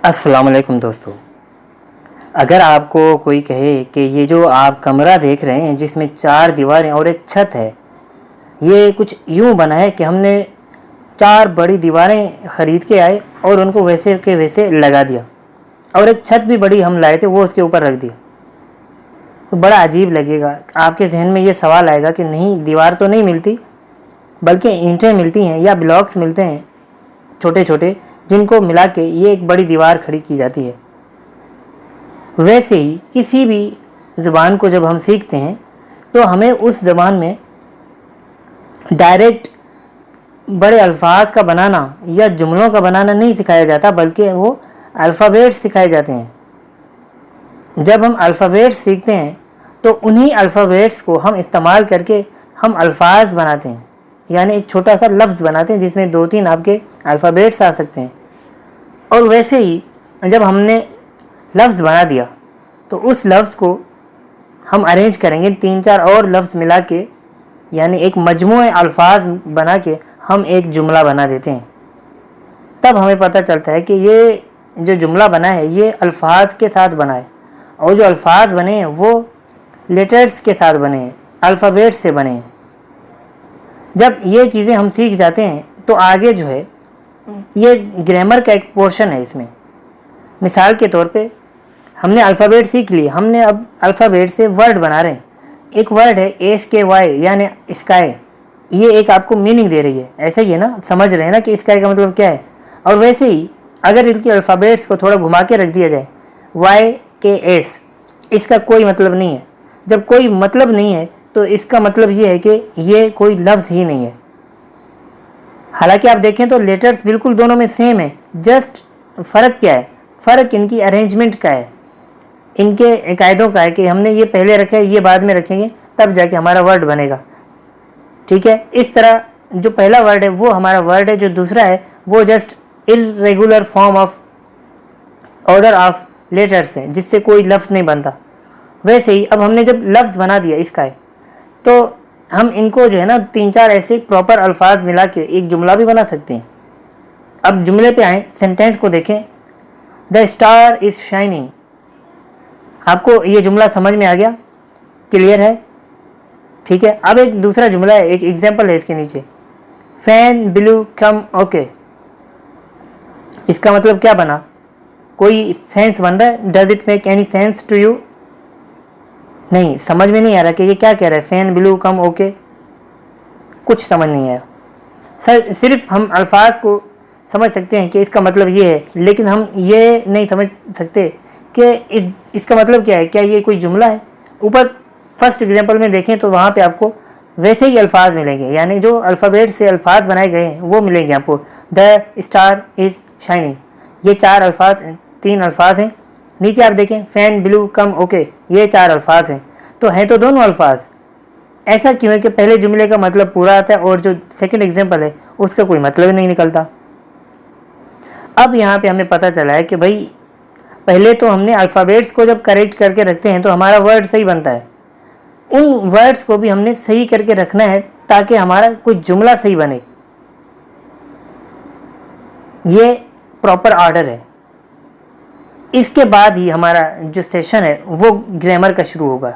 अस्सलाम वालेकुम दोस्तों। अगर आपको कोई कहे कि ये जो आप कमरा देख रहे हैं जिसमें 4 दीवारें और एक छत है, ये कुछ यूँ बना है कि हमने 4 बड़ी दीवारें ख़रीद के आए और उनको वैसे के वैसे लगा दिया और एक छत भी बड़ी हम लाए थे वो उसके ऊपर रख दिया, तो बड़ा अजीब लगेगा। आपके जहन में ये सवाल आएगा कि नहीं, दीवार तो नहीं मिलती बल्कि ईंटें मिलती हैं या ब्लॉक्स मिलते हैं छोटे छोटे, जिनको मिला के ये एक बड़ी दीवार खड़ी की जाती है। वैसे ही किसी भी ज़बान को जब हम सीखते हैं तो हमें उस ज़बान में डायरेक्ट बड़े अल्फाज का बनाना या जुमलों का बनाना नहीं सिखाया जाता, बल्कि वो अल्फ़ाबेट्स सिखाए जाते हैं। जब हम अल्फ़ाबेट्स सीखते हैं तो उन्हीं अल्फ़ाबेट्स को हम इस्तेमाल करके हम अल्फाज बनाते हैं, यानी एक छोटा सा लफ्ज़ बनाते हैं जिसमें 2-3 आपके अल्फ़ाबेट्स आ सकते हैं। और वैसे ही जब हमने लफ्ज़ बना दिया तो उस लफ्ज़ को हम अरेंज करेंगे 3-4 और लफ्ज़ मिला के, यानी एक मजमूए अल्फाज बना के हम एक जुमला बना देते हैं। तब हमें पता चलता है कि ये जो जुमला बना है ये अल्फाज के साथ बना है, और जो अल्फाज बने हैं वो लेटर्स के साथ बने हैं, अल्फ़ाबेट से बने हैं। जब ये चीज़ें हम सीख जाते हैं तो आगे जो है ये ग्रामर का एक पोर्शन है इसमें। मिसाल के तौर पे हमने अल्फ़ाबेट सीख लिए, हमने अब अल्फ़ाबेट से वर्ड बना रहे हैं। एक वर्ड है SKY यानी स्काई, ये एक आपको मीनिंग दे रही है, ऐसा ही है ना, समझ रहे हैं ना कि स्काई का मतलब क्या है। और वैसे ही अगर इनके अल्फ़ाबेट्स को थोड़ा घुमा के रख दिया जाए, YKS, इसका कोई मतलब नहीं है। जब कोई मतलब नहीं है तो इसका मतलब ये है कि ये कोई लफ्ज़ ही नहीं है। हालांकि आप देखें तो लेटर्स बिल्कुल दोनों में सेम है, जस्ट फ़र्क क्या है, फ़र्क इनकी अरेंजमेंट का है, इनके कायदों का है कि हमने ये पहले रखा है, ये बाद में रखेंगे, तब जाके हमारा वर्ड बनेगा। ठीक है, इस तरह जो पहला वर्ड है वो हमारा वर्ड है, जो दूसरा है वो just irregular form of order of letters है, जिससे कोई लफ्ज़ नहीं बनता। वैसे ही अब हमने जब लफ्ज़ बना दिया इसका है, तो हम इनको जो है ना 3-4 ऐसे प्रॉपर अल्फाज मिला के एक जुमला भी बना सकते हैं। अब जुमले पे आए, सेंटेंस को देखें। The star is shining. आपको ये जुमला समझ में आ गया, क्लियर है? ठीक है, अब एक दूसरा जुमला है, एक एग्जांपल है इसके नीचे। फैन ब्लू कम ओके, इसका मतलब क्या बना, कोई सेंस बन रहा है? Does it make any sense to you? नहीं, समझ में नहीं आ रहा कि ये क्या कह रहा है, फैन ब्लू कम ओके, कुछ समझ नहीं आया। सर सिर्फ हम अल्फाज को समझ सकते हैं कि इसका मतलब ये है, लेकिन हम ये नहीं समझ सकते कि इसका मतलब क्या है, क्या ये कोई जुमला है। ऊपर फर्स्ट एग्जांपल में देखें तो वहाँ पे आपको वैसे ही अल्फाज मिलेंगे, यानी जो अल्फ़ाबेट से अल्फाज बनाए गए हैं वो मिलेंगे आपको। द स्टार इज़ शाइनिंग, ये 4 अल्फाज, 3 अल्फाज हैं। नीचे आप देखें फैन ब्लू कम ओके, ये 4 अल्फाज हैं, तो हैं तो दोनों अल्फाज। ऐसा क्यों है कि पहले जुमले का मतलब पूरा आता है और जो सेकंड एग्जांपल है उसका कोई मतलब नहीं निकलता। अब यहाँ पे हमें पता चला है कि भाई पहले तो हमने अल्फ़ाबेट्स को जब करेक्ट करके रखते हैं तो हमारा वर्ड सही बनता है, उन वर्ड्स को भी हमने सही करके रखना है ताकि हमारा कोई जुमला सही बने। ये प्रॉपर ऑर्डर है। इसके बाद ही हमारा जो सेशन है वो ग्रामर का शुरू होगा।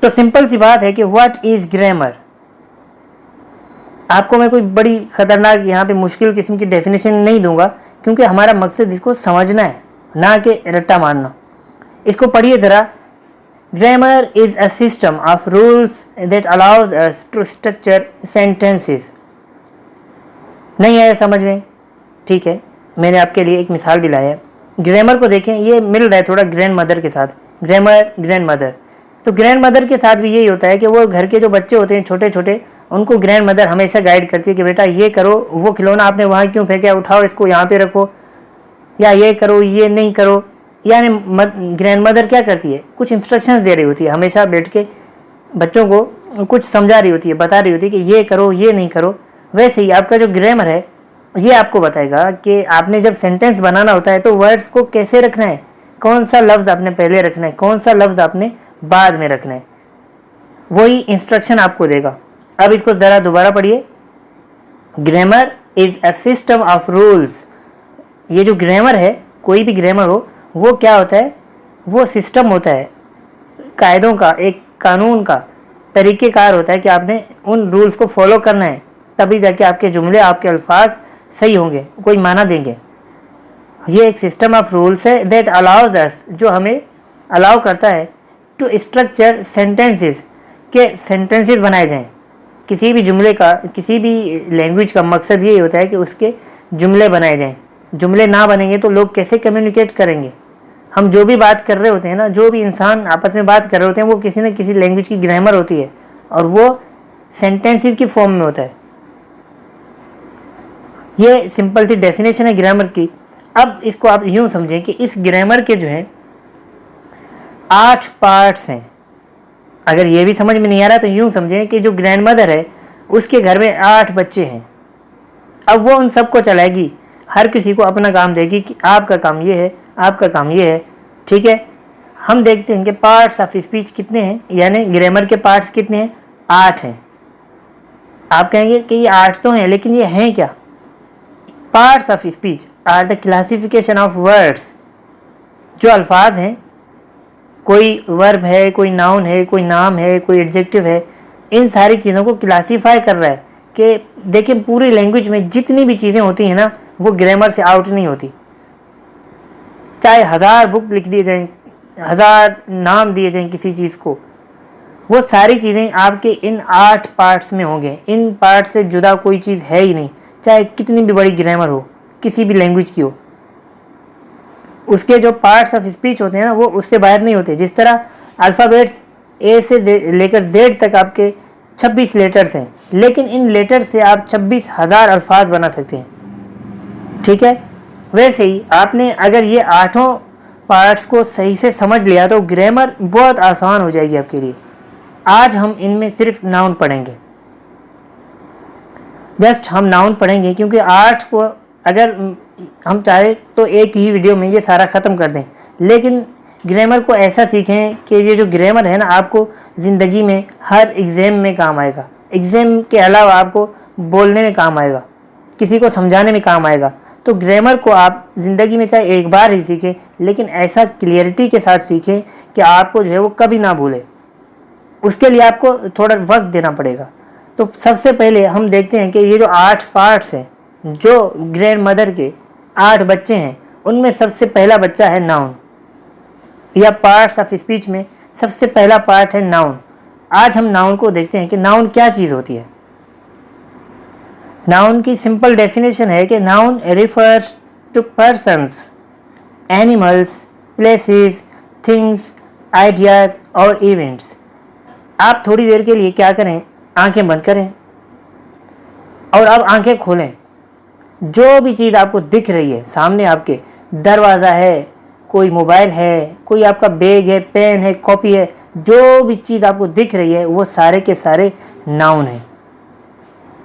तो सिंपल सी बात है कि व्हाट इज ग्रामर। आपको मैं कोई बड़ी खतरनाक यहाँ पे मुश्किल किस्म की डेफिनेशन नहीं दूंगा, क्योंकि हमारा मकसद इसको समझना है, ना कि रट्टा मारना। इसको पढ़िए ज़रा। Grammar is a system of rules that allows us to structure sentences. नहीं आया समझ में? ठीक है, मैंने आपके लिए एक मिसाल भी लाया है। ग्रामर को देखें, ये मिल रहा है थोड़ा ग्रैंड मदर के साथ, ग्रामर ग्रैंड मदर। तो ग्रैंड मदर के साथ भी यही होता है कि वो घर के जो बच्चे होते हैं छोटे छोटे, उनको ग्रैंड मदर हमेशा गाइड करती है कि बेटा ये करो, वो खिलौना आपने वहाँ क्यों फेंका, उठाओ इसको यहाँ पे रखो, या ये करो ये नहीं करो। यानी ग्रैंड मदर क्या करती है, कुछ इंस्ट्रक्शंस दे रही होती है, हमेशा बैठ के बच्चों को कुछ समझा रही होती है, बता रही होती है कि ये करो ये नहीं करो। वैसे ही आपका जो ग्रामर है ये आपको बताएगा कि आपने जब सेंटेंस बनाना होता है तो वर्ड्स को कैसे रखना है, कौन सा लफ्ज़ आपने पहले रखना है, कौन सा लफ्ज़ आपने बाद में रखना है, वही इंस्ट्रक्शन आपको देगा। अब इसको ज़रा दोबारा पढ़िए। Grammar is a system of rules ये जो ग्रामर है, कोई भी ग्रामर हो, वो क्या होता है, वो सिस्टम होता है, कायदों का, एक कानून का तरीक़ेकार होता है कि आपने उन रूल्स को फॉलो करना है, तभी जाके आपके जुमले, आपके अल्फाज सही होंगे, कोई माना देंगे। ये एक सिस्टम ऑफ रूल्स है दैट अलाउज अस, जो हमें अलाउ करता है टू स्ट्रक्चर सेंटेंसेस, के सेंटेंसेस बनाए जाएं। किसी भी जुमले का, किसी भी लैंग्वेज का मकसद यही होता है कि उसके जुमले बनाए जाएं। जुमले ना बनेंगे तो लोग कैसे कम्युनिकेट करेंगे। हम जो भी बात कर रहे होते हैं ना, जो भी इंसान आपस में बात कर रहे होते हैं, वो किसी न किसी लैंग्वेज की ग्रामर होती है और वो सेंटेंसेस की फॉर्म में होता है। ये सिंपल सी डेफिनेशन है ग्रामर की। अब इसको आप यूँ समझें कि इस ग्रामर के जो हैं 8 पार्ट्स हैं। अगर ये भी समझ में नहीं आ रहा तो यूँ समझें कि जो ग्रैंड मदर है उसके घर में 8 बच्चे हैं। अब वो उन सबको चलाएगी, हर किसी को अपना काम देगी कि आपका काम ये है, आपका काम ये है, ठीक है। हम देखते हैं कि पार्ट्स ऑफ स्पीच कितने हैं, यानी ग्रामर के पार्ट्स कितने हैं, 8 हैं। आप कहेंगे कि ये 8 तो हैं, लेकिन ये हैं क्या। Parts of speech are the classification of words, जो अल्फाज हैं, कोई वर्ब है, कोई नाउन है, कोई नाम है, कोई एडजेक्टिव है, इन सारी चीज़ों को क्लासीफाई कर रहा है कि देखिए पूरी लैंग्वेज में जितनी भी चीज़ें होती हैं ना, वो ग्रामर से आउट नहीं होती। चाहे 1000 बुक लिख दिए जाएं, 1000 नाम दिए जाएं किसी चीज़ को, वो सारी चीज़ें आपके इन 8 पार्ट्स में होंगे। इन पार्ट से जुदा कोई चीज़ है ही नहीं, चाहे कितनी भी बड़ी ग्रामर हो, किसी भी लैंग्वेज की हो। उसके जो पार्ट्स ऑफ स्पीच होते हैं ना, वो उससे बाहर नहीं होते। जिस तरह अल्फ़ाबेट्स ए से लेकर जेड तक आपके 26 लेटर्स हैं, लेकिन इन लेटर से आप 26,000 अल्फाज बना सकते हैं, ठीक है। वैसे ही आपने अगर ये 8 पार्ट्स को सही से समझ लिया तो ग्रामर बहुत आसान हो जाएगी आपके लिए। आज हम इनमें सिर्फ नाउन पढ़ेंगे, जस्ट हम नाउन पढ़ेंगे, क्योंकि 8 को अगर हम चाहे तो एक ही वीडियो में ये सारा ख़त्म कर दें, लेकिन ग्रामर को ऐसा सीखें कि ये जो ग्रामर है ना, आपको ज़िंदगी में हर एग्ज़ाम में काम आएगा। एग्ज़ाम के अलावा आपको बोलने में काम आएगा, किसी को समझाने में काम आएगा। तो ग्रामर को आप ज़िंदगी में चाहे एक बार ही सीखें, लेकिन ऐसा क्लियरिटी के साथ सीखें कि आपको जो है वो कभी ना भूले। उसके लिए आपको थोड़ा वक्त देना पड़ेगा। तो सबसे पहले हम देखते हैं कि ये जो 8 पार्ट्स हैं, जो ग्रैंड मदर के 8 बच्चे हैं, उनमें सबसे पहला बच्चा है नाउन, या पार्ट्स ऑफ स्पीच में सबसे पहला पार्ट है नाउन। आज हम नाउन को देखते हैं कि नाउन क्या चीज़ होती है। नाउन की सिंपल डेफिनेशन है कि noun refers to persons, animals, places, things, ideas और इवेंट्स। आप थोड़ी देर के लिए क्या करें, आंखें बंद करें और अब आंखें खोलें। जो भी चीज़ आपको दिख रही है सामने, आपके दरवाज़ा है, कोई मोबाइल है, कोई आपका बैग है, पेन है, कॉपी है, जो भी चीज़ आपको दिख रही है वो सारे के सारे नाउन है।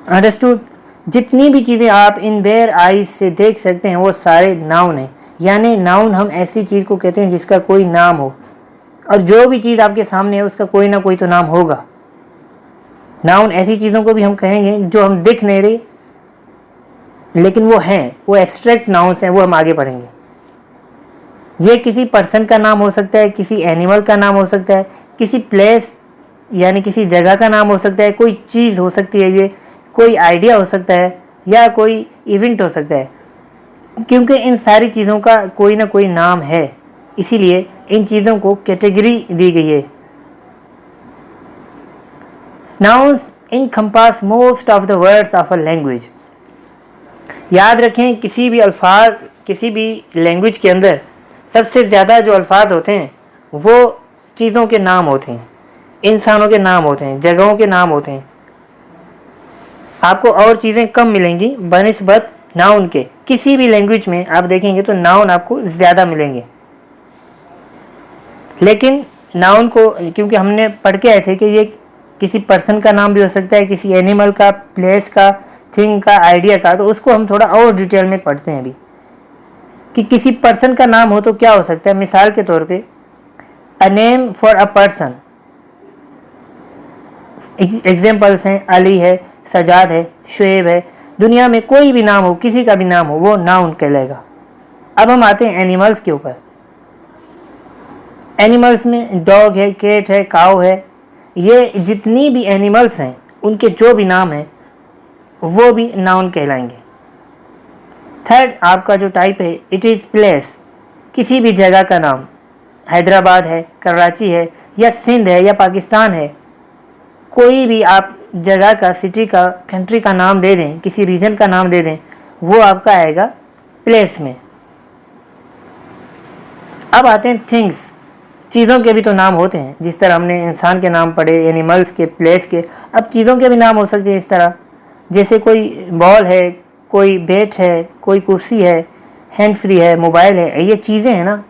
अंडरस्टूड। जितनी भी चीज़ें आप इन देयर आइज से देख सकते हैं वो सारे नाउन है। यानी नाउन हम ऐसी चीज़ को कहते हैं जिसका कोई नाम हो, और जो भी चीज़ आपके सामने है उसका कोई ना कोई तो नाम होगा। नाउन ऐसी चीज़ों को भी हम कहेंगे जो हम दिख नहीं रही लेकिन वो हैं, वो एब्स्ट्रैक्ट नाउन्स हैं, वो हम आगे पढ़ेंगे। ये किसी पर्सन का नाम हो सकता है, किसी एनिमल का नाम हो सकता है, किसी प्लेस यानी किसी जगह का नाम हो सकता है, कोई चीज़ हो सकती है, ये कोई आइडिया हो सकता है, या कोई इवेंट हो सकता है। क्योंकि इन सारी चीज़ों का कोई ना कोई नाम है, इसीलिए इन चीज़ों को कैटेगरी दी गई है। Nouns encompass most of the words of a language. याद रखें, किसी भी अल्फाज, किसी भी लैंग्वेज के अंदर सबसे ज़्यादा जो अल्फाज होते हैं वो चीज़ों के नाम होते हैं, इंसानों के नाम होते हैं, जगहों के नाम होते हैं। आपको और चीज़ें कम मिलेंगी बनिस्बत नाउन के। किसी भी लैंग्वेज में आप देखेंगे तो नाउन आपको ज़्यादा मिलेंगे। लेकिन नाउन को, क्योंकि हमने पढ़ के आए थे कि ये किसी पर्सन का नाम भी हो सकता है, किसी एनिमल का, प्लेस का, थिंग का, आइडिया का, तो उसको हम थोड़ा और डिटेल में पढ़ते हैं अभी कि किसी पर्सन का नाम हो तो क्या हो सकता है। मिसाल के तौर पे a name for a person, examples हैं अली है, सजाद है, शुएब है। दुनिया में कोई भी नाम हो, किसी का भी नाम हो, वो नाउन कहलाएगा। अब हम आते हैं एनिमल्स के ऊपर। एनिमल्स में डॉग है, कैट है, काऊ है, ये जितनी भी एनिमल्स हैं उनके जो भी नाम हैं वो भी नाउन कहलाएंगे। थर्ड आपका जो टाइप है, इट इज़ प्लेस, किसी भी जगह का नाम, हैदराबाद है, कराची है, या सिंध है, या पाकिस्तान है, कोई भी आप जगह का, सिटी का, कंट्री का नाम दे दें, किसी रीजन का नाम दे दें, वो आपका आएगा प्लेस में। अब आते हैं थिंग्स। चीज़ों के भी तो नाम होते हैं, जिस तरह हमने इंसान के नाम पढ़े, एनिमल्स के, प्लेस के, अब चीज़ों के भी नाम हो सकते हैं इस तरह। जैसे कोई बॉल है, कोई बैट है, कोई कुर्सी है, हैंड फ्री है, मोबाइल है, ये चीज़ें हैं ना,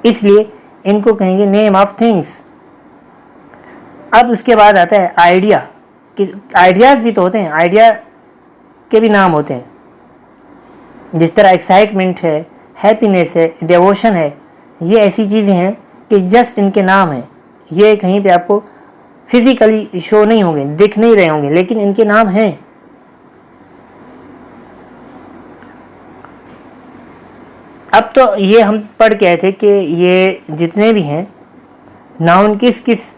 इसलिए इनको कहेंगे नेम ऑफ थिंग्स। अब उसके बाद आता है आइडिया, कि आइडियाज़ भी तो होते हैं, आइडिया के भी नाम होते हैं। जिस तरह एक्साइटमेंट है, हैप्पीनेस है, डिवोशन है, ये ऐसी चीज़ें हैं कि जस्ट इनके नाम हैं, ये कहीं पे आपको फिजिकली शो नहीं होंगे, दिख नहीं रहे होंगे, लेकिन इनके नाम हैं। अब तो ये हम पढ़ के आए थे कि ये जितने भी हैं नाउन किस किस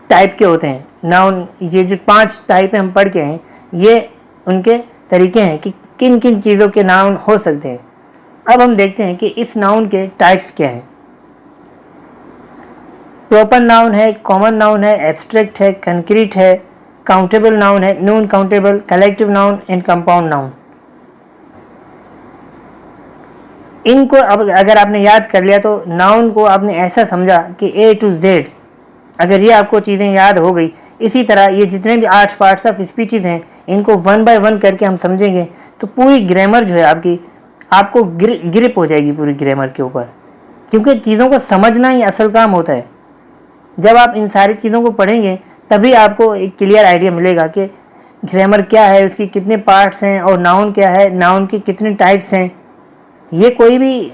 टाइप के होते हैं। नाउन ये जो 5 टाइप हम पढ़ के हैं, ये उनके तरीके हैं कि किन किन चीज़ों के नाउन हो सकते हैं। अब हम देखते हैं कि इस नाउन के टाइप्स क्या हैं। प्रॉपर नाउन है, कॉमन नाउन है, एब्स्ट्रैक्ट है, कंक्रीट है, काउंटेबल नाउन है, non countable, collective noun and compound noun. इनको अब अगर आपने याद कर लिया तो नाउन को आपने ऐसा समझा कि A to Z, अगर ये आपको चीज़ें याद हो गई, इसी तरह ये जितने भी 8 पार्ट्स ऑफ स्पीचेज़ हैं इनको 1 बाय 1 करके हम समझेंगे तो पूरी ग्रामर जो है आपकी, आपको ग्रिप हो जाएगी पूरी ग्रामर के ऊपर। क्योंकि चीज़ों को समझना ही असल काम होता है। जब आप इन सारी चीज़ों को पढ़ेंगे तभी आपको एक क्लियर आइडिया मिलेगा कि ग्रामर क्या है, उसकी कितने पार्ट्स हैं, और नाउन क्या है, नाउन के कितने टाइप्स हैं। ये कोई भी,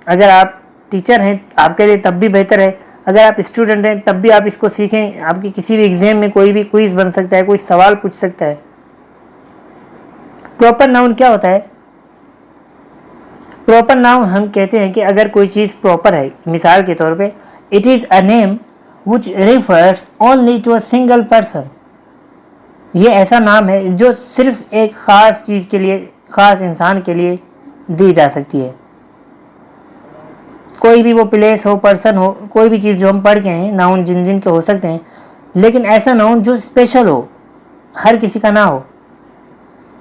अगर आप टीचर हैं आपके लिए तब भी बेहतर है, अगर आप स्टूडेंट हैं तब भी आप इसको सीखें। आपकी किसी भी एग्जाम में कोई भी क्विज बन सकता है, कोई सवाल पूछ सकता है। प्रॉपर नाउन क्या होता है? प्रॉपर नाउन हम कहते हैं कि अगर कोई चीज़ प्रॉपर है, मिसाल के तौर पे it is a name which refers only to a single person. ये ऐसा नाम है जो सिर्फ एक ख़ास चीज़ के लिए, ख़ास इंसान के लिए दी जा सकती है। कोई भी वो प्लेस हो, पर्सन हो, कोई भी चीज़ जो हम पढ़ के हैं, नाउन जिन जिन के हो सकते हैं, लेकिन ऐसा नाउन जो स्पेशल हो, हर किसी का ना हो।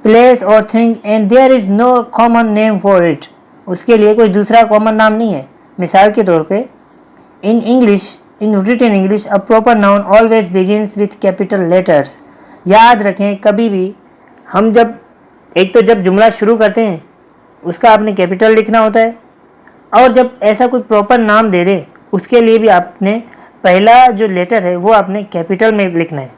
प्लेस और thing and there is no common name for it, उसके लिए कोई दूसरा कॉमन नाम नहीं है। मिसाल के तौर पे in English, in written English, a proper noun always begins with capital letters. याद रखें, कभी भी हम जब एक तो जब जुमला शुरू करते हैं उसका आपने कैपिटल लिखना होता है, और जब ऐसा कोई प्रॉपर नाम दे दे उसके लिए भी आपने पहला जो लेटर है वो आपने कैपिटल में लिखना है,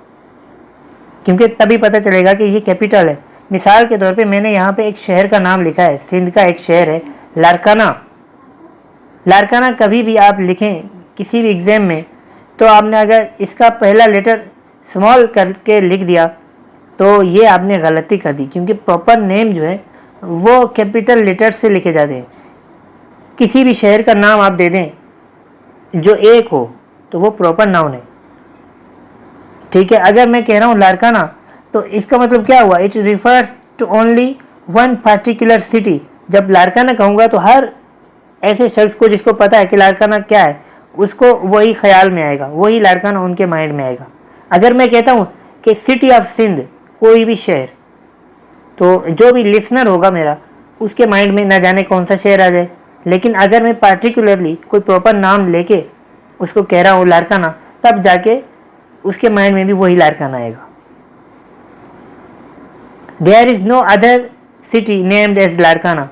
क्योंकि तभी पता चलेगा कि ये कैपिटल है। मिसाल के तौर पे मैंने यहाँ पे एक शहर का नाम लिखा है, सिंध का एक शहर है लारकाना। लारकाना कभी भी आप लिखें किसी भी एग्ज़ाम में तो आपने अगर इसका पहला लेटर स्मॉल करके लिख दिया तो ये आपने गलती कर दी, क्योंकि प्रॉपर नेम जो है वो कैपिटल लेटर से लिखे जाते हैं। किसी भी शहर का नाम आप दे दें जो एक हो तो वो प्रॉपर नाउन है, ठीक है। अगर मैं कह रहा हूँ लारकाना तो इसका मतलब क्या हुआ? It refers to only one particular city. जब लारकाना कहूँगा तो हर ऐसे शख्स को जिसको पता है कि लारकाना क्या है उसको वही ख्याल में आएगा, वही लारकाना उनके माइंड में आएगा। अगर मैं कहता हूँ कि सिटी ऑफ सिंध, कोई भी शहर, तो जो भी लिसनर होगा मेरा उसके माइंड में न जाने कौन सा शहर आ जाए। लेकिन अगर मैं पार्टिकुलरली कोई प्रॉपर नाम लेके उसको कह रहा हूँ लारकाना, तब जाके उसके माइंड में भी वही लारकाना आएगा। There is no other city named as Larkana.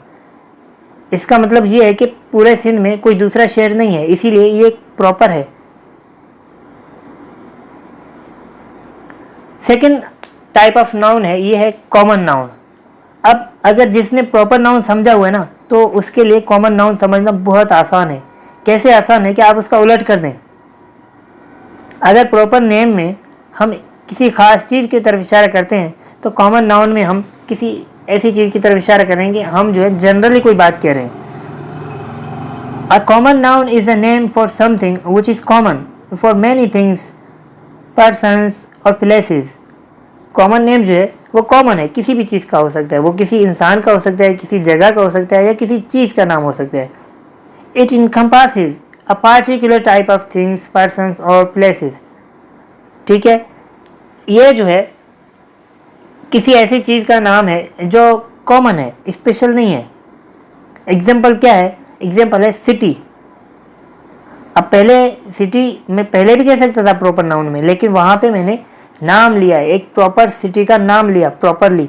इसका मतलब ये है कि पूरे सिंध में कोई दूसरा शहर नहीं है, इसीलिए ये प्रॉपर है। सेकंड टाइप ऑफ नाउन है, ये है कॉमन नाउन। अब अगर जिसने प्रॉपर नाउन समझा हुआ है ना तो उसके लिए कॉमन नाउन समझना बहुत आसान है। कैसे आसान है कि आप उसका उलट कर दें। अगर प्रॉपर नेम में हम किसी ख़ास चीज़ की तरफ इशारा करते हैं तो कॉमन नाउन में हम किसी ऐसी चीज़ की तरफ इशारा करेंगे हम जो है जनरली कोई बात कह रहे हैं। A common noun is a name for something which is common for many things, persons और प्लेसेस। कॉमन नेम जो है वो कॉमन है, किसी भी चीज़ का हो सकता है, वो किसी इंसान का हो सकता है, किसी जगह का हो सकता है, या किसी चीज़ का नाम हो सकता है। It encompasses a particular type of things, persons और प्लेसेस। ठीक है, ये जो है किसी ऐसी चीज़ का नाम है जो कॉमन है, स्पेशल नहीं है। एग्जाम्पल क्या है? एग्जाम्पल है सिटी। अब पहले सिटी में पहले भी कह सकता था प्रॉपर नाउन में, लेकिन वहाँ पे मैंने नाम लिया, एक प्रॉपर सिटी का नाम लिया प्रॉपरली,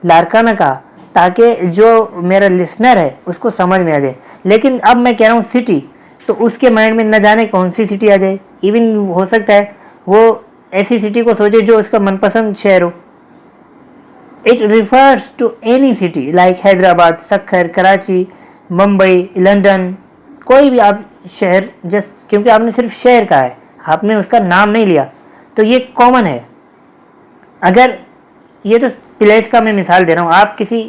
लारकाना का, ताकि जो मेरा लिसनर है उसको समझ में आ जाए। लेकिन अब मैं कह रहा हूँ सिटी, तो उसके माइंड में न जाने कौन सी सिटी आ जाए। इवन हो सकता है वो ऐसी सिटी को सोचे जो उसका मनपसंद शहर हो। It refers to any city like Hyderabad, Sukkur, Karachi, Mumbai, London, कोई भी आप शहर, जस्ट क्योंकि आपने सिर्फ शहर कहा है, आपने उसका नाम नहीं लिया, तो ये कॉमन है। अगर ये तो प्लेस का मैं मिसाल दे रहा हूँ, आप किसी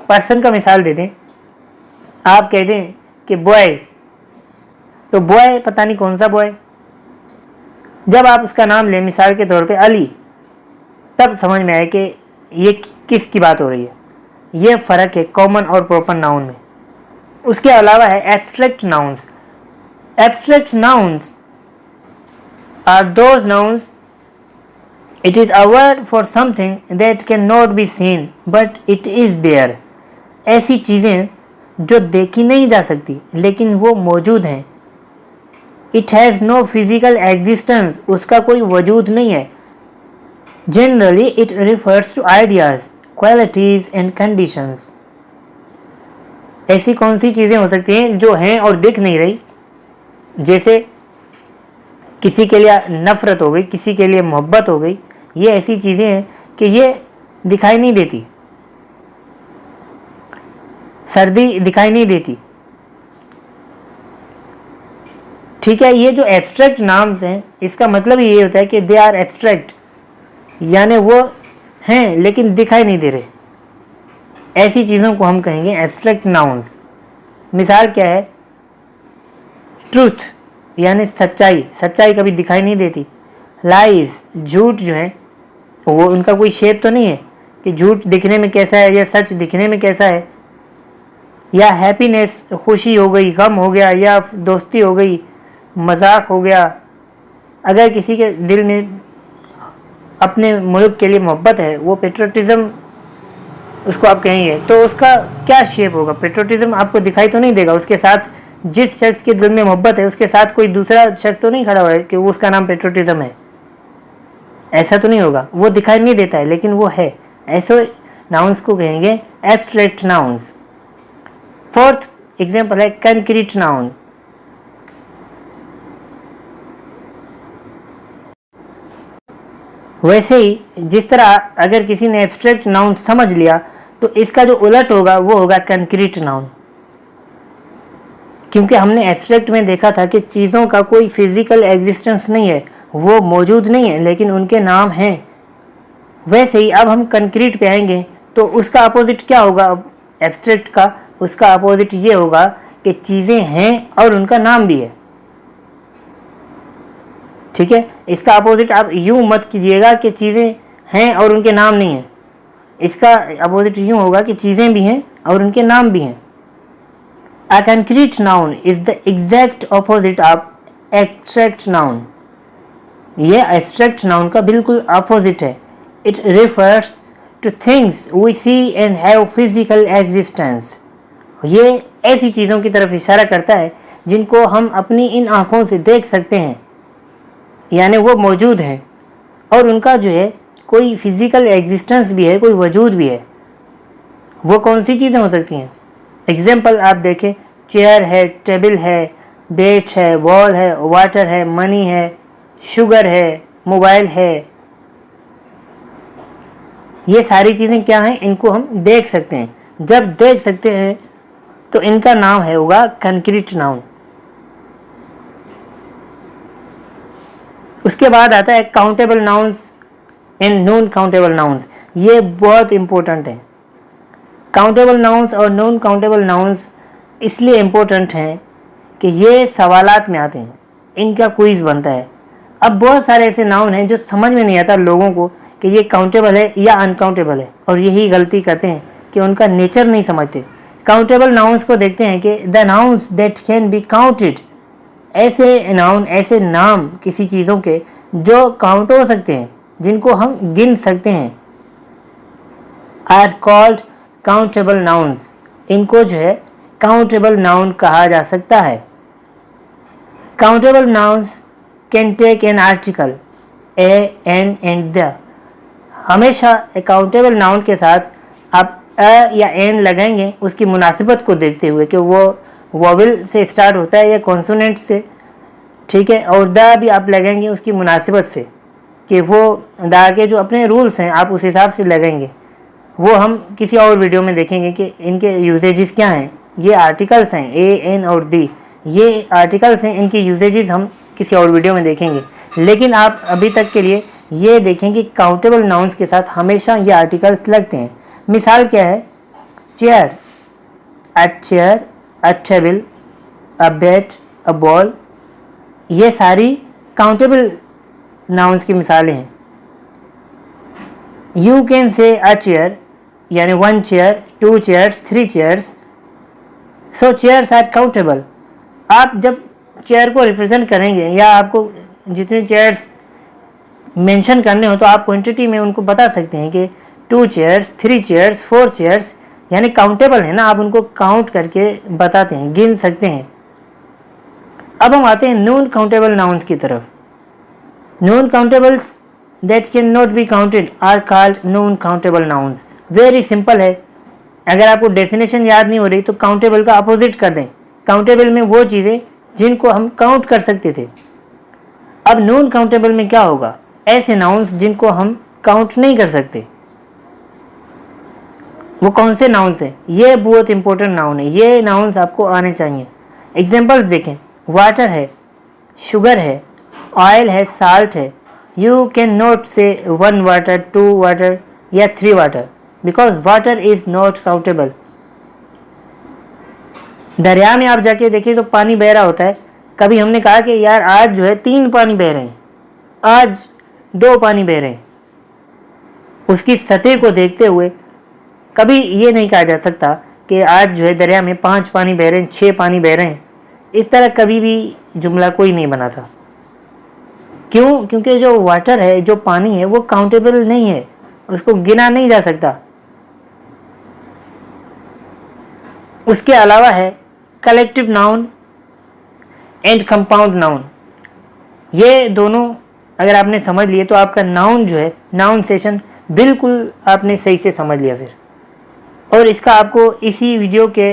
पर्सन का मिसाल दे दें, आप कह दें कि बॉय, तो बॉय पता नहीं कौन सा बॉय। जब आप उसका नाम लें, मिसाल के तौर पे अली, तब समझ में आए कि ये किसकी बात हो रही है। ये फ़र्क है कॉमन और प्रॉपर नाउन में। उसके अलावा है abstract nouns. Abstract nouns are those nouns, it is a word for something that can not be seen but it is there. ऐसी चीज़ें जो देखी नहीं जा सकती लेकिन वो मौजूद हैं। It has no physical existence, उसका कोई वजूद नहीं है। Generally it refers to ideas, qualities and conditions. ऐसी कौन सी चीज़ें हो सकती हैं जो हैं और दिख नहीं रही? जैसे किसी के लिए नफ़रत हो गई, किसी के लिए मोहब्बत हो गई। ये ऐसी चीज़ें हैं कि ये दिखाई नहीं देती। सर्दी दिखाई नहीं देती। ठीक है, ये जो एब्स्ट्रैक्ट नाम्स हैं, इसका मतलब ये होता है कि दे आर एब्स्ट्रैक्ट, यानी वो हैं लेकिन दिखाई नहीं दे रहे। ऐसी चीज़ों को हम कहेंगे एब्स्ट्रैक्ट नाउन्स। मिसाल क्या है? ट्रूथ, यानी सच्चाई। सच्चाई कभी दिखाई नहीं देती। लाइज, झूठ जो है वो उनका कोई शेप तो नहीं है कि झूठ दिखने में कैसा है या सच दिखने में कैसा है। या हैप्पीनेस, खुशी हो गई, गम हो गया, या दोस्ती हो गई, मजाक हो गया। अगर किसी के दिल में अपने मुल्क के लिए मोहब्बत है, वो पेट्रोटिज्म उसको आप कहेंगे, तो उसका क्या शेप होगा? पेट्रोटिज्म आपको दिखाई तो नहीं देगा। उसके साथ जिस शख्स के दिल में मोहब्बत है उसके साथ कोई दूसरा शख्स तो नहीं खड़ा हुआ है कि वो उसका नाम पेट्रोटिज्म है, ऐसा तो नहीं होगा। वो दिखाई नहीं देता है लेकिन वो है। ऐसे नाउन्स को कहेंगे एब्स्ट्रैक्ट नाउन्स। फोर्थ एग्जाम्पल है कंक्रीट नाउन। वैसे ही जिस तरह अगर किसी ने एब्स्ट्रैक्ट नाउन समझ लिया तो इसका जो उलट होगा वो होगा कंक्रीट नाउन। क्योंकि हमने एब्स्ट्रैक्ट में देखा था कि चीज़ों का कोई फिजिकल एग्जिस्टेंस नहीं है, वो मौजूद नहीं है लेकिन उनके नाम हैं। वैसे ही अब हम कंक्रीट पे आएंगे तो उसका अपोजिट क्या होगा? अब एब्स्ट्रैक्ट का उसका अपोजिट ये होगा कि चीज़ें हैं और उनका नाम भी है। ठीक है, इसका अपोजिट आप यूं मत कीजिएगा कि चीज़ें हैं और उनके नाम नहीं हैं। इसका अपोजिट यूं होगा कि चीज़ें भी हैं और उनके नाम भी हैं। A concrete noun is the exact opposite of abstract noun. ये abstract noun का बिल्कुल opposite है। It refers to things we see and have physical existence. ये ऐसी चीज़ों की तरफ इशारा करता है जिनको हम अपनी इन आँखों से देख सकते हैं, यानी वो मौजूद हैं और उनका जो है कोई फिजिकल एग्जिस्टेंस भी है, कोई वजूद भी है। वो कौन सी चीज़ें हो सकती हैं? एग्जाम्पल आप देखें, चेयर है, टेबल है, बेड है, वॉल है, वाटर है, मनी है, शुगर है, मोबाइल है। ये सारी चीज़ें क्या हैं? इनको हम देख सकते हैं। जब देख सकते हैं तो इनका नाम है होगा कंक्रीट नाउन। उसके बाद आता है countable nouns and non countable nouns. ये बहुत इंपॉर्टेंट है। काउंटेबल नाउन्स और नॉन काउंटेबल नाउन्स इसलिए इम्पोर्टेंट हैं कि ये सवालात में आते हैं, इनका क्विज बनता है। अब बहुत सारे ऐसे नाउन हैं जो समझ में नहीं आता लोगों को कि ये काउंटेबल है या अनकाउंटेबल है, और यही गलती करते हैं कि उनका नेचर नहीं समझते। काउंटेबल नाउन्स को देखते हैं कि the nouns that can be counted, ऐसे नाउन, ऐसे नाम किसी चीज़ों के जो काउंट हो सकते हैं, जिनको हम गिन सकते हैं, आर कॉल्ड काउंटेबल नाउन्स। इनको जो है काउंटेबल नाउन कहा जा सकता है। Countable nouns can take an article a, an and the. हमेशा काउंटेबल नाउन के साथ आप अ या एन लगाएंगे उसकी मुनासिबत को देखते हुए कि वो वोवेल से स्टार्ट होता है या कॉन्सोनेंट से, ठीक है। और द भी आप लगाएंगे उसकी मुनासिबत से कि वो द के जो अपने रूल्स हैं आप उस हिसाब से लगाएंगे। वो हम किसी और वीडियो में देखेंगे कि इनके यूजेजेस क्या हैं। ये आर्टिकल्स हैं ए, एन और दी, ये आर्टिकल्स हैं, इनकी यूजेजेस हम किसी और वीडियो में देखेंगे। लेकिन आप अभी तक के लिए ये देखें कि काउंटेबल नाउन्स के साथ हमेशा ये आर्टिकल्स लगते हैं। मिसाल क्या है, chair, a chair, a table, a bat, a ball, ये सारी काउंटेबल नाउन्स की मिसालें हैं। You can say a chair, यानी 1 chair, 2 chairs, 3 chairs, so chairs are countable. आप जब चेयर को रिप्रेजेंट करेंगे या आपको जितने चेयर्स मेंशन करने हो तो आप क्वांटिटी में उनको बता सकते हैं कि 2 चेयर्स, 3 चेयर्स, 4 चेयर्स, यानी काउंटेबल है ना, आप उनको काउंट करके बताते हैं, गिन सकते हैं। अब हम आते हैं नॉन काउंटेबल नाउन्स की तरफ। Non countables that can not be counted are called non countable nouns. Very simple है, अगर आपको डेफिनेशन याद नहीं हो रही तो काउंटेबल का अपोजिट कर दें। काउंटेबल में वो चीज़ें जिनको हम काउंट कर सकते थे। अब नॉन काउंटेबल में क्या होगा, ऐसे नाउन्स जिनको हम काउंट नहीं कर सकते। वो कौन से नाउन्स हैं, ये बहुत इंपॉर्टेंट नाउन है, ये नाउन्स आपको आने चाहिए। एग्जांपल्स देखें, वाटर है, शुगर है, ऑयल है, साल्ट है। यू कैन नॉट से 1 वाटर, 2 वाटर या 3 water because water is not countable. दरिया में आप जाके देखिए तो पानी बह रहा होता है। कभी हमने कहा कि यार आज जो है 3 पानी बह रहे हैं, आज 2 पानी बह रहे हैं। उसकी सतह को देखते हुए कभी ये नहीं कहा जा सकता कि आज जो है दरिया में 5 पानी बह रहे हैं, 6 पानी बह रहे हैं। इस तरह कभी भी जुमला कोई नहीं बना था। क्यों? क्योंकि जो वाटर है, जो पानी है, वो काउंटेबल नहीं है, उसको गिना नहीं जा सकता। उसके अलावा है collective noun and compound noun. ये दोनों अगर आपने समझ लिए तो आपका नाउन जो है, नाउन सेशन बिल्कुल आपने सही से समझ लिया फिर। और इसका आपको इसी वीडियो के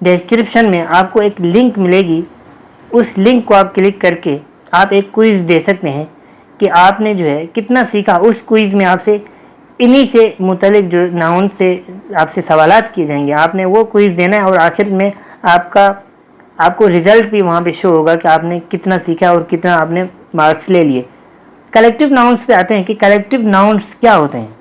डिस्क्रिप्शन में आपको एक लिंक मिलेगी, उस लिंक को आप क्लिक करके आप एक क्विज दे सकते हैं कि आपने जो है कितना सीखा। उस क्विज में आपसे इन्हीं से मुतलिक जो नाउन से आपसे सवालात किए जाएंगे, आपने वो क्विज देना है और आखिर में आपको रिजल्ट भी वहाँ पे शो होगा कि आपने कितना सीखा और कितना आपने मार्क्स ले लिए। कलेक्टिव नाउन्स पे आते हैं कि कलेक्टिव नाउन्स क्या होते हैं।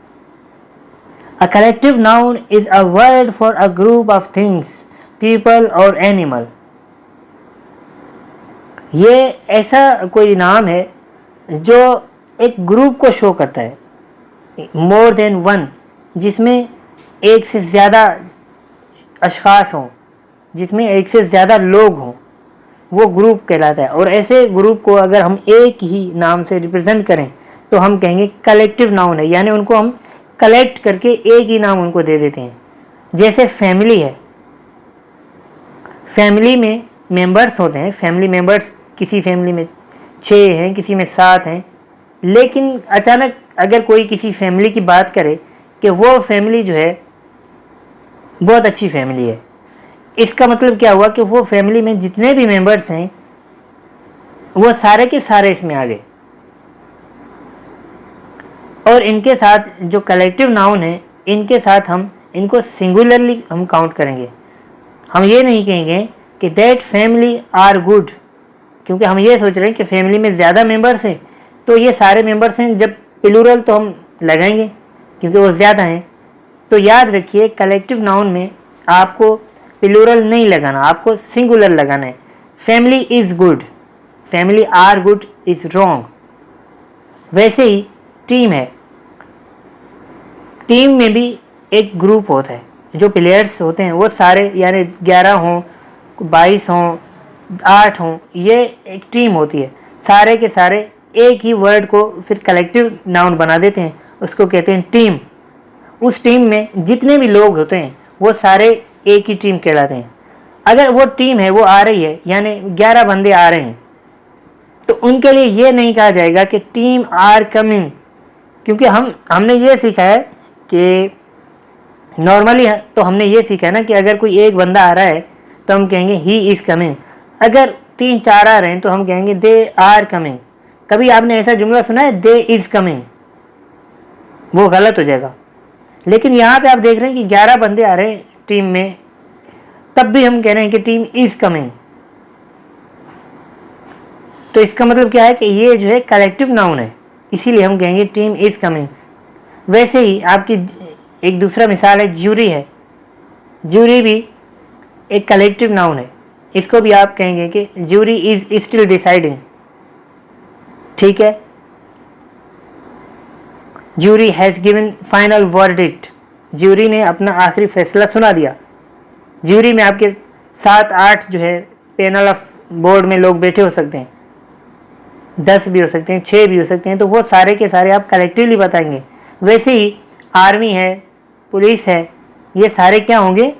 A collective noun is a word for a group of things, people और एनिमल। ये ऐसा कोई नाम है जो एक ग्रुप को शो करता है, मोर देन वन, जिसमें एक से ज़्यादा अशखास हों, जिसमें एक से ज़्यादा लोग हों, वो ग्रुप कहलाता है। और ऐसे ग्रुप को अगर हम एक ही नाम से रिप्रेजेंट करें तो हम कहेंगे कलेक्टिव नाउन है, यानी उनको हम कलेक्ट करके एक ही नाम उनको दे देते हैं। जैसे फैमिली है, फैमिली में मेंबर्स होते हैं, फैमिली मेंबर्स किसी फैमिली में 6 हैं, किसी में 7 हैं, लेकिन अचानक अगर कोई किसी फैमिली की बात करे कि वो फैमिली जो है बहुत अच्छी फैमिली है, इसका मतलब क्या हुआ कि वो फैमिली में जितने भी मेंबर्स हैं वो सारे के सारे इसमें आ गए। और इनके साथ जो कलेक्टिव नाउन है, इनके साथ हम इनको सिंगुलरली हम काउंट करेंगे। हम ये नहीं कहेंगे कि दैट फैमिली आर गुड, क्योंकि हम ये सोच रहे हैं कि फैमिली में ज़्यादा मेंबर्स हैं तो ये सारे मेंबर्स हैं, जब प्लूरल तो हम लगाएंगे क्योंकि वो ज़्यादा हैं। तो याद रखिए कलेक्टिव नाउन में आपको प्लूरल नहीं लगाना, आपको सिंगुलर लगाना है। Family is good, family are good is wrong. वैसे ही टीम है, टीम में भी एक ग्रुप होता है, जो प्लेयर्स होते हैं वो सारे यानी 11 हों 22 हों 8 हों, ये एक टीम होती है। सारे के सारे एक ही वर्ड को फिर कलेक्टिव नाउन बना देते हैं, उसको कहते हैं टीम। उस टीम में जितने भी लोग होते हैं वो सारे एक ही टीम कहलाते हैं। अगर वो टीम है वो आ रही है यानी 11 बंदे आ रहे हैं, तो उनके लिए ये नहीं कहा जाएगा कि टीम आर कमिंग, क्योंकि हमने ये सीखा है कि नॉर्मली तो हमने ये सीखा है ना कि अगर कोई एक बंदा आ रहा है तो हम कहेंगे ही इज़ कमिंग। अगर 3-4 आ रहे हैं तो हम कहेंगे दे आर कमिंग। कभी आपने ऐसा जुमला सुना है दे इज़ कमिंग? वो गलत हो जाएगा। लेकिन यहाँ पे आप देख रहे हैं कि 11 बंदे आ रहे हैं टीम में, तब भी हम कह रहे हैं कि टीम इज़ कमिंग। तो इसका मतलब क्या है कि ये जो है कलेक्टिव नाउन है, इसीलिए हम कहेंगे टीम इज़ कमिंग। वैसे ही आपकी एक दूसरा मिसाल है ज्यूरी है। ज्यूरी भी एक कलेक्टिव नाउन है, इसको भी आप कहेंगे कि ज्यूरी इज स्टिल डिसाइडिंग। ठीक है, jury has given final verdict, jury ने अपना आखिरी फैसला सुना दिया। ज्यूरी में आपके 7-8 जो है पैनल ऑफ बोर्ड में लोग बैठे हो सकते हैं, 10 भी हो सकते हैं, 6 भी हो सकते हैं, तो वो सारे के सारे आप कलेक्टिवली बताएंगे। वैसे ही आर्मी है, पुलिस है, ये सारे क्या होंगे,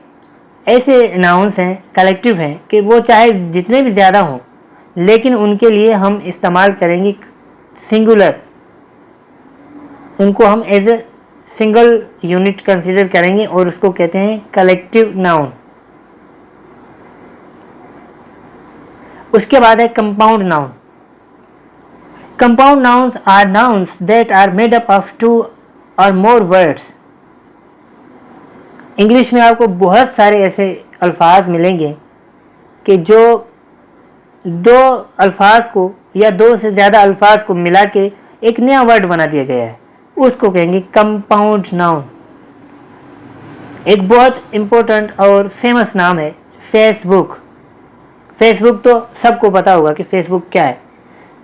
ऐसे नाउन्स हैं, कलेक्टिव हैं कि वो चाहे जितने भी ज़्यादा हों लेकिन उनके लिए हम इस्तेमाल करेंगे सिंगुलर, उनको हम as a single unit consider करेंगे और उसको कहते हैं कलेक्टिव नाउन। उसके बाद है compound noun. Compound nouns are nouns that are made up of 2 और मोर वर्ड्स। इंग्लिश में आपको बहुत सारे ऐसे अल्फाज मिलेंगे कि जो 2 अल्फाज को या 2 से ज़्यादा अल्फाज को मिला के एक नया वर्ड बना दिया गया है, उसको कहेंगे कंपाउंड नाउन। एक बहुत इम्पोर्टेंट और फेमस नाम है फेसबुक। फेसबुक तो सबको पता होगा कि फेसबुक क्या है।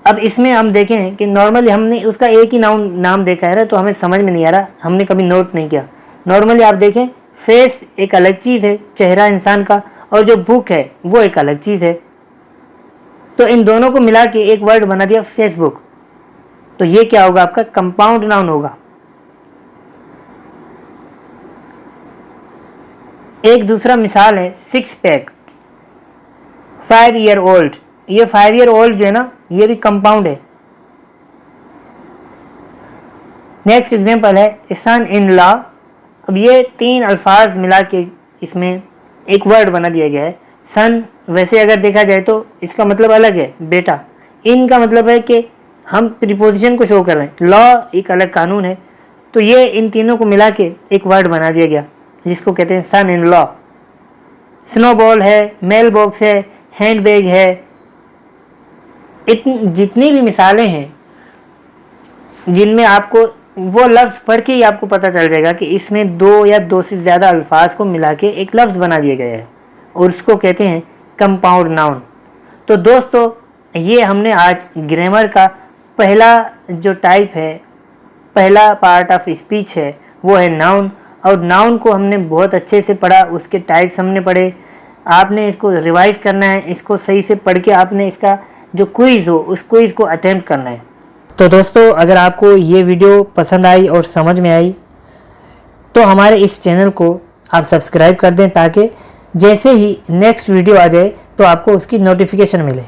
अब इसमें हम देखें कि नॉर्मली हमने उसका एक ही नाम देखा है ना, तो हमें समझ में नहीं आ रहा, हमने कभी नोट नहीं किया। नॉर्मली आप देखें फेस एक अलग चीज़ है, चेहरा इंसान का, और जो बुक है वो एक अलग चीज़ है। तो इन दोनों को मिला के एक वर्ड बना दिया फेसबुक, तो ये क्या होगा, आपका कंपाउंड नाउन होगा। एक दूसरा मिसाल है 6 पैक, 5 ईयर ओल्ड। ये 5 ईयर ओल्ड जो है ना, ये भी कंपाउंड है। नेक्स्ट एग्जांपल है सन इन लॉ। अब ये 3 अल्फाज मिला के इसमें एक वर्ड बना दिया गया है। सन वैसे अगर देखा जाए तो इसका मतलब अलग है, बेटा। इन का मतलब है कि हम प्रीपोजिशन को शो कर रहे हैं। लॉ एक अलग कानून है, तो ये इन तीनों को मिला के एक वर्ड बना दिया गया जिसको कहते हैं सन इन लॉ। स्नोबॉल है, मेल बॉक्स है, हैंडबैग है, जितनी भी मिसालें हैं जिनमें आपको वो लफ्ज़ पढ़ के ही आपको पता चल जाएगा कि इसमें 2 या 2 से ज़्यादा अल्फाज को मिला के एक लफ्ज़ बना दिया गया है और उसको कहते हैं कंपाउंड नाउन। तो दोस्तों, ये हमने आज ग्रामर का पहला जो टाइप है, पहला पार्ट ऑफ स्पीच है, वो है नाउन। और नाउन को हमने बहुत अच्छे से पढ़ा, उसके टाइप्स हमने पढ़े। आपने इसको रिवाइज करना है, इसको सही से पढ़ के आपने इसका जो क्विज़ हो उस क्विज़ को अटेम्प्ट करना है। तो दोस्तों, अगर आपको ये वीडियो पसंद आई और समझ में आई तो हमारे इस चैनल को आप सब्सक्राइब कर दें, ताकि जैसे ही नेक्स्ट वीडियो आ जाए तो आपको उसकी नोटिफिकेशन मिले।